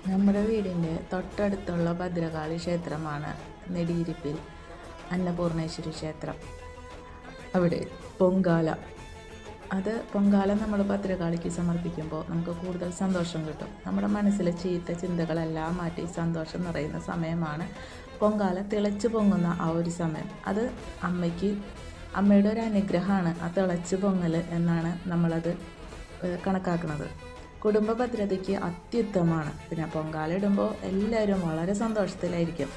നമ്മുടെ വീടിൻ്റെ തൊട്ടടുത്തുള്ള ഭദ്രകാളി ക്ഷേത്രമാണ് നെടിയിരിപ്പിൽ അന്നപൂർണേശ്വരി ക്ഷേത്രം. അവിടെ പൊങ്കാല പൊങ്കാല നമ്മൾ ഭദ്രകാളിക്ക് സമർപ്പിക്കുമ്പോൾ നമുക്ക് കൂടുതൽ സന്തോഷം കിട്ടും. നമ്മുടെ മനസ്സിലെ ചീത്ത ചിന്തകളെല്ലാം മാറ്റി സന്തോഷം നിറയുന്ന സമയമാണ് പൊങ്കാല. തിളച്ച് പൊങ്ങുന്ന ആ ഒരു സമയം അത് അമ്മയുടെ ഒരു അനുഗ്രഹമാണ് ആ തിളച്ച് പൊങ്ങൽ എന്നാണ് നമ്മളത് കണക്കാക്കുന്നത്. കുടുംബ ഭദ്രതയ്ക്ക് അത്യുത്തമമാണ്. പിന്നെ പൊങ്കാല ഇടുമ്പോൾ എല്ലാവരും വളരെ സന്തോഷത്തിലായിരിക്കും.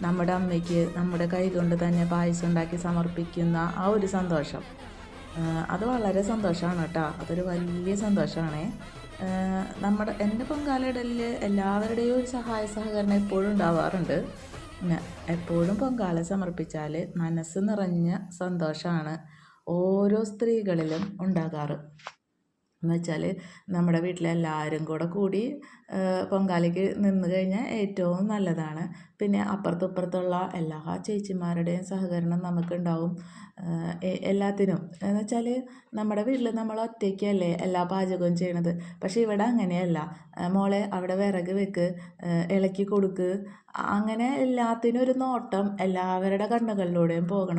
നമ്മുടെ അമ്മയ്ക്ക് നമ്മുടെ കൈകൊണ്ട് തന്നെ പായസം ഉണ്ടാക്കി സമർപ്പിക്കുന്ന ആ ഒരു സന്തോഷം, അത് വളരെ സന്തോഷമാണ് കേട്ടോ. അതൊരു വലിയ സന്തോഷമാണ്. എൻ്റെ പൊങ്കാല ഇടലിൽ എല്ലാവരുടെയും ഒരു സഹായ സഹകരണം എപ്പോഴും ഉണ്ടാവാറുണ്ട്. പിന്നെ എപ്പോഴും പൊങ്കാല സമർപ്പിച്ചാൽ മനസ്സ് നിറഞ്ഞ സന്തോഷമാണ് ഓരോ സ്ത്രീകളിലും ഉണ്ടാകാറ്. എന്ന് വെച്ചാൽ നമ്മുടെ വീട്ടിലെല്ലാവരും കൂടി പൊങ്കാലയ്ക്ക് നിന്ന് കഴിഞ്ഞാൽ ഏറ്റവും നല്ലതാണ്. പിന്നെ അപ്പുറത്തുള്ള എല്ലാ ചേച്ചിമാരുടെയും സഹകരണം നമുക്കുണ്ടാവും എല്ലാത്തിനും. എന്ന് വെച്ചാൽ നമ്മുടെ വീട്ടിൽ നമ്മൾ ഒറ്റയ്ക്കല്ലേ എല്ലാ പാചകവും ചെയ്യണത്. പക്ഷേ ഇവിടെ അങ്ങനെയല്ല. മോളെ അവിടെ വിറക് വെക്ക്, ഇളക്കി കൊടുക്ക്, അങ്ങനെ എല്ലാത്തിനും ഒരു നോട്ടം എല്ലാവരുടെ കണ്ണുകളിലൂടെയും പോകണ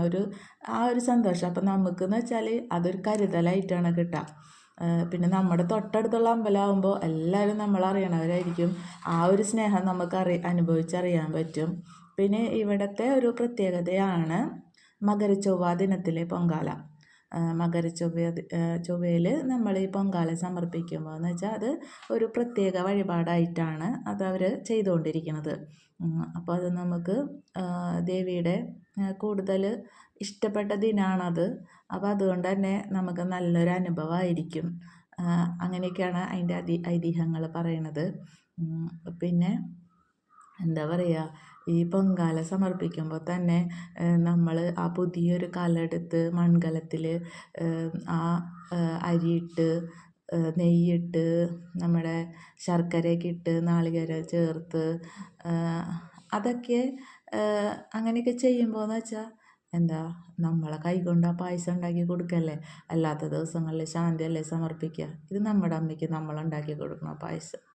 ആ ഒരു സന്തോഷം. അപ്പം നമുക്കെന്ന് വെച്ചാൽ അതൊരു കരുതലായിട്ടാണ് കിട്ടുക. പിന്നെ നമ്മുടെ തൊട്ടടുത്തുള്ള അമ്പലമാകുമ്പോൾ എല്ലാവരും നമ്മളറിയണവരായിരിക്കും. ആ ഒരു സ്നേഹം നമുക്ക് അനുഭവിച്ചറിയാൻ പറ്റും. പിന്നെ ഇവിടുത്തെ ഒരു പ്രത്യേകതയാണ് മകരച്ചൊവ്വ ദിനത്തിലെ പൊങ്കാല. ചൊവ്വയിൽ നമ്മൾ ഈ പൊങ്കാല സമർപ്പിക്കുമ്പോൾ എന്ന് വെച്ചാൽ അത് ഒരു പ്രത്യേക വഴിപാടായിട്ടാണ് അവർ ചെയ്തുകൊണ്ടിരിക്കുന്നത്. അപ്പോൾ അത് നമുക്ക് ദേവിയുടെ കൂടുതൽ ഇഷ്ടപ്പെട്ട ദിനമാണത്. അപ്പോൾ അതുകൊണ്ട് തന്നെ നമുക്ക് നല്ലൊരു അനുഭവമായിരിക്കും. അങ്ങനെയൊക്കെയാണ് അതിൻ്റെ ഐതിഹ്യങ്ങൾ പറയണത്. പിന്നെ എന്താ പറയുക, ഈ പൊങ്കാല സമർപ്പിക്കുമ്പോൾ തന്നെ നമ്മൾ ആ പുതിയൊരു കലെടുത്ത് മൺകലത്തിൽ ആ അരിയിട്ട് നെയ്യിട്ട് നമ്മുടെ ശർക്കരയൊക്കെ ഇട്ട് നാളികേരം ചേർത്ത് അതൊക്കെ അങ്ങനെയൊക്കെ ചെയ്യുമ്പോൾ എന്ന് വെച്ചാൽ എന്താ, നമ്മളെ കൈകൊണ്ട് ആ പായസം ഉണ്ടാക്കി കൊടുക്കല്ലേ. അല്ലാത്ത ദിവസങ്ങളിൽ ശാന്തിയല്ലേ സമർപ്പിക്കുക. ഇത് നമ്മുടെ അമ്മയ്ക്ക് നമ്മളുണ്ടാക്കി കൊടുക്കണം പായസം.